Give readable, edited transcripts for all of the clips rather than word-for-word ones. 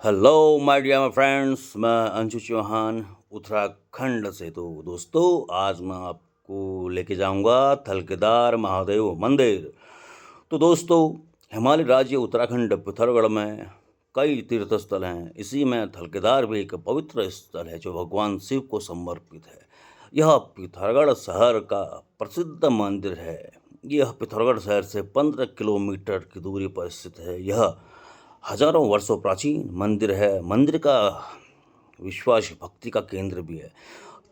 Hello my dear friends, मैं अंशु चौहान उत्तराखंड से। तो दोस्तों, आज मैं आपको लेके जाऊंगा थलकेदार महादेव मंदिर। तो दोस्तों, हिमालय राज्य उत्तराखंड पिथौरागढ़ में कई तीर्थ स्थल हैं। इसी में थलकेदार भी एक पवित्र स्थल है जो भगवान शिव को समर्पित है। यह पिथौरागढ़ शहर का प्रसिद्ध मंदिर है। यह पिथौरागढ़ शहर से 15 किलोमीटर की दूरी पर स्थित है। यह हजारों वर्षों प्राचीन मंदिर है। मंदिर का विश्वास भक्ति का केंद्र भी है।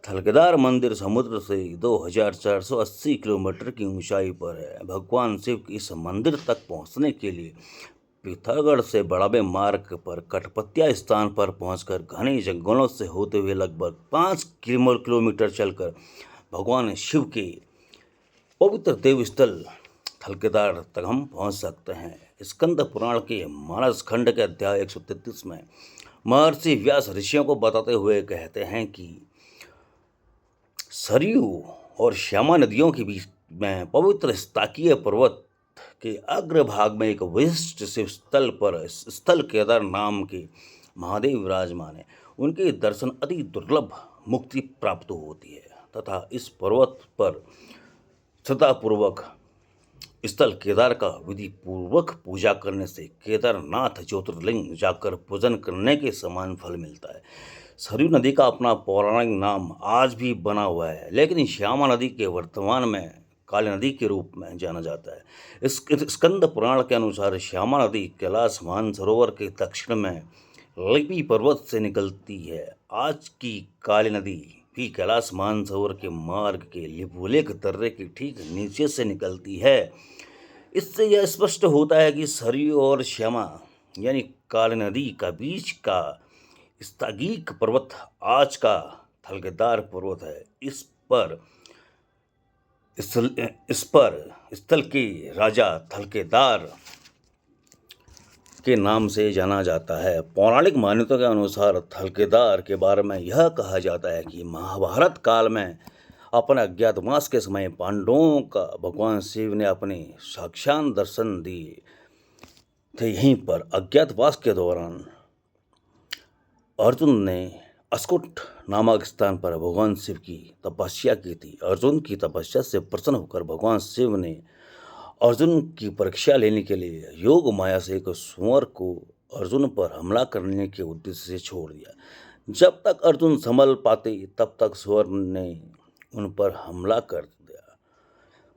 थलकेदार मंदिर समुद्र से 2480 किलोमीटर की ऊंचाई पर है। भगवान शिव के इस मंदिर तक पहुंचने के लिए पिथौरागढ़ से बड़ाबे मार्ग पर कटपतिया स्थान पर पहुंचकर घने जंगलों से होते हुए लगभग 5 किलोमीटर चलकर भगवान शिव के पवित्र देव स्थल थलकेदार तक हम पहुंच सकते हैं। स्कंद पुराण के मानस खंड के अध्याय 133 में महर्षि व्यास ऋषियों को बताते हुए कहते हैं कि सरयू और श्यामा नदियों के बीच में पवित्र स्ताकीय पर्वत के अग्रभाग में एक विशिष्ट शिव स्थल पर स्थल केदार नाम के महादेव विराजमान है। उनके दर्शन अति दुर्लभ मुक्ति प्राप्त होती है तथा इस पर्वत पर श्रद्धापूर्वक स्थल केदार का विधि पूर्वक पूजा करने से केदारनाथ ज्योतिर्लिंग जाकर पूजन करने के समान फल मिलता है। सरयू नदी का अपना पौराणिक नाम आज भी बना हुआ है, लेकिन श्यामा नदी के वर्तमान में काली नदी के रूप में जाना जाता है। इस स्कंद पुराण के अनुसार श्यामा नदी कैलाश मानसरोवर के दक्षिण में लिपि पर्वत से निकलती है। आज की काली नदी भी कैलाश मानसरोवर के मार्ग के लिपुलेख दर्रे के ठीक नीचे से निकलती है। इससे यह स्पष्ट होता है कि सरयू और श्यामा यानी काली नदी का बीच का स्तागीक पर्वत आज का थलकेदार पर्वत है। इस पर स्थल के राजा थलकेदार के नाम से जाना जाता है। पौराणिक मान्यता के अनुसार थलकेदार के बारे में यह कहा जाता है कि महाभारत काल में अपने अज्ञातवास के समय पांडवों का भगवान शिव ने अपने साक्षात दर्शन दिए थे। यहीं पर अज्ञातवास के दौरान अर्जुन ने अस्कुट नामक स्थान पर भगवान शिव की तपस्या की थी। अर्जुन की तपस्या से प्रसन्न होकर भगवान शिव ने अर्जुन की परीक्षा लेने के लिए योग माया से एक सुअर को अर्जुन पर हमला करने के उद्देश्य से छोड़ दिया। जब तक अर्जुन संभल पाते तब तक सुअर ने उन पर हमला कर दिया।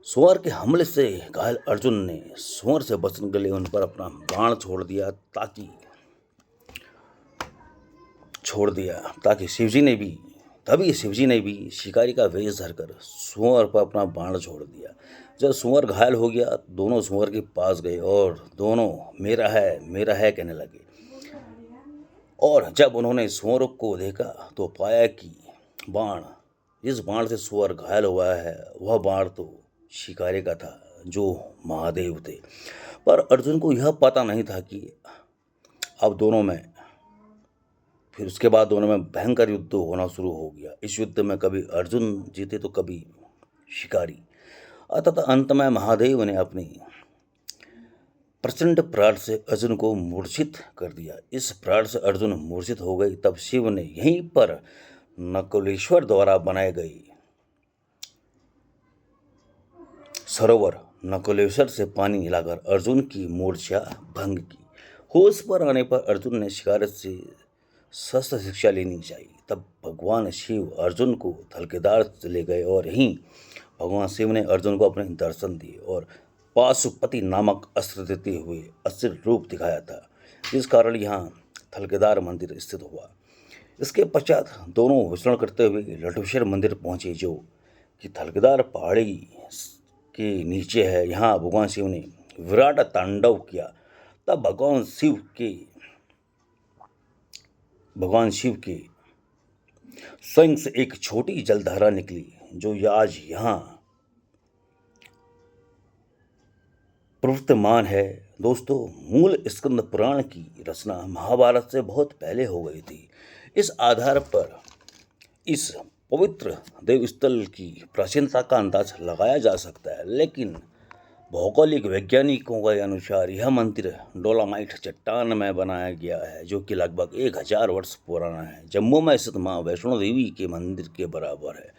सुअर के हमले से घायल अर्जुन ने सुअर से बचने के लिए उन पर अपना बाण छोड़ दिया ताकि शिवजी ने भी शिकारी का वेश धरकर सुअर पर अपना बाण छोड़ दिया। जब सुअर घायल हो गया, दोनों सुअर के पास गए और दोनों मेरा है कहने लगे। और जब उन्होंने सुअर को देखा तो पाया कि जिस बाण से सुअर घायल हुआ है वह बाण तो शिकारी का था जो महादेव थे। पर अर्जुन को यह पता नहीं था कि अब फिर उसके बाद दोनों में भयंकर युद्ध होना शुरू हो गया। इस युद्ध में कभी अर्जुन जीते तो कभी शिकारी। अतः अंत में महादेव ने अपनी प्रचंड प्रहार से अर्जुन को मूर्छित कर दिया। इस प्रहार से अर्जुन मूर्छित हो गए। तब शिव ने यहीं पर नकुलेश्वर द्वारा बनाए गए सरोवर नकुलेश्वर से पानी हिलाकर अर्जुन की मूर्छा भंग की। होश पर आने पर अर्जुन ने शिकारी से शस्त्र शिक्षा लेनी चाहिए। तब भगवान शिव अर्जुन को थलकेदार से ले गए और यहीं भगवान शिव ने अर्जुन को अपने दर्शन दिए और पाशुपति नामक अस्त्र देते हुए असुर रूप दिखाया था, जिस कारण यहाँ थलकेदार मंदिर स्थित हुआ। इसके पश्चात दोनों विचरण करते हुए लठुशेर मंदिर पहुंचे, जो कि थलकेदार पहाड़ी के नीचे है। यहाँ भगवान शिव ने विराट तांडव किया। तब भगवान शिव के स्वयं से एक छोटी जलधारा निकली, जो आज यहाँ प्रवर्तमान है। दोस्तों, मूल स्कंद पुराण की रचना महाभारत से बहुत पहले हो गई थी। इस आधार पर इस पवित्र देवस्थल की प्राचीनता का अंदाज लगाया जा सकता है, लेकिन भौगोलिक वैज्ञानिकों के अनुसार यह मंदिर डोलामाइट चट्टान में बनाया गया है, जो कि लगभग 1000 वर्ष पुराना है। जम्मू में स्थित माँ वैष्णो देवी के मंदिर के बराबर है।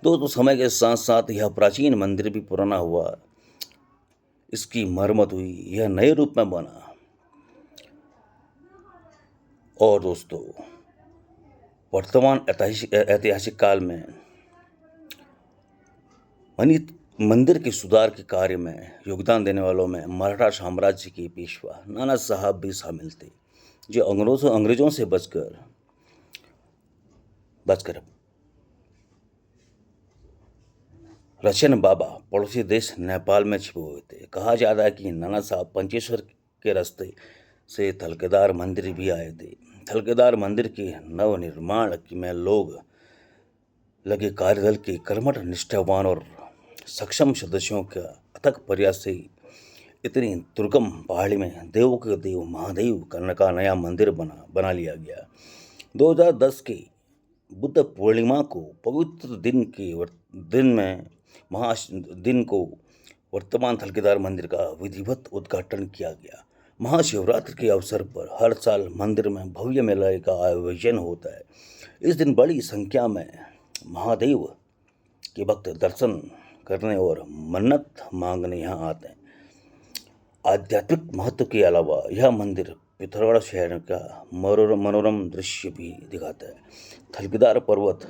दोस्तों, समय के साथ साथ यह प्राचीन मंदिर भी पुराना हुआ, इसकी मरम्मत हुई, यह नए रूप में बना। और दोस्तों, वर्तमान ऐतिहासिक काल में मंदिर के सुधार के कार्य में योगदान देने वालों में मराठा साम्राज्य के पेशवा नाना साहब भी शामिल थे, जो अंग्रेजों से बचकर रशियन बाबा पड़ोसी देश नेपाल में छिपे हुए थे। कहा जाता है कि नाना साहब पंचेश्वर के रास्ते से थलकेदार मंदिर भी आए थे। थलकेदार मंदिर के नवनिर्माण में लोग लगे कार्यदल के कर्मठ, निष्ठावान और सक्षम सदस्यों का अथक प्रयास से इतनी दुर्गम पहाड़ी में देवों के देव महादेव का नया मंदिर बना लिया गया। 2010 के बुद्ध पूर्णिमा को पवित्र दिन को वर्तमान थलकेदार मंदिर का विधिवत उद्घाटन किया गया। महाशिवरात्रि के अवसर पर हर साल मंदिर में भव्य मेले का आयोजन होता है। इस दिन बड़ी संख्या में महादेव के भक्त दर्शन करने और मन्नत मांगने यहाँ आते हैं। आध्यात्मिक महत्व के अलावा यह मंदिर पिथौरागढ़ शहर का मनोरम दृश्य भी दिखाता है। थलकेदार पर्वत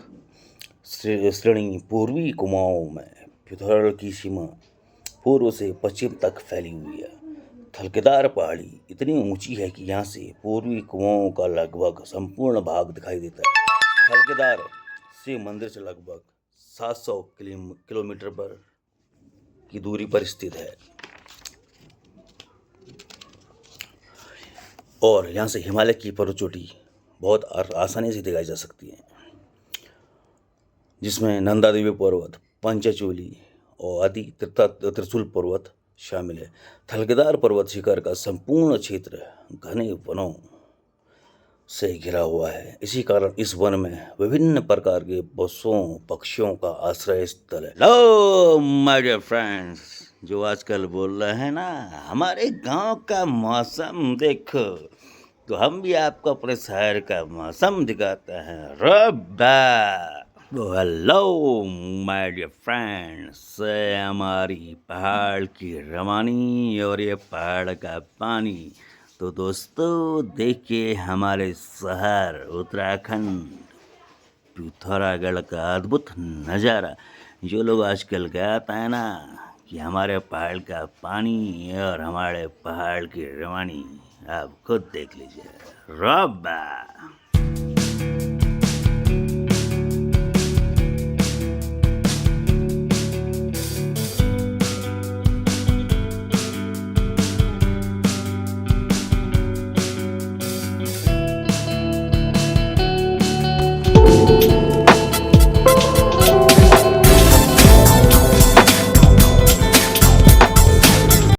श्रेणी पूर्वी कुमाऊं में पिथौरागढ़ की सीमा पूर्व से पश्चिम तक फैली हुई है। थलकेदार पहाड़ी इतनी ऊंची है कि यहाँ से पूर्वी कुमाऊं का लगभग संपूर्ण भाग दिखाई देता है। थलकेदार से मंदिर से लगभग 700 किलोमीटर पर की दूरी पर स्थित है और यहाँ से हिमालय की पर्वतचोटी बहुत आसानी से दिखाई जा सकती है, जिसमें नंदा देवी पर्वत, पंचचूली और आदि त्रिशूल पर्वत शामिल है। थलकेदार पर्वत शिखर का संपूर्ण क्षेत्र घने वनों से घिरा हुआ है। इसी कारण इस वन में विभिन्न प्रकार के पक्षियों का आश्रय स्थल है। लो माय डियर फ्रेंड्स, जो आजकल बोल रहे हैं ना हमारे गांव का मौसम देखो, तो हम भी आपको अपने शहर का मौसम दिखाते हैं। रब्बा हेलो माय डियर फ्रेंड्स, हमारी पहाड़ की रवानी और ये पहाड़ का पानी। तो दोस्तों, देखिए हमारे शहर उत्तराखंड पिथौरागढ़ का अद्भुत नज़ारा। जो लोग आजकल कहते हैं ना कि हमारे पहाड़ का पानी और हमारे पहाड़ की रवानी, आप खुद देख लीजिए। रब्बा।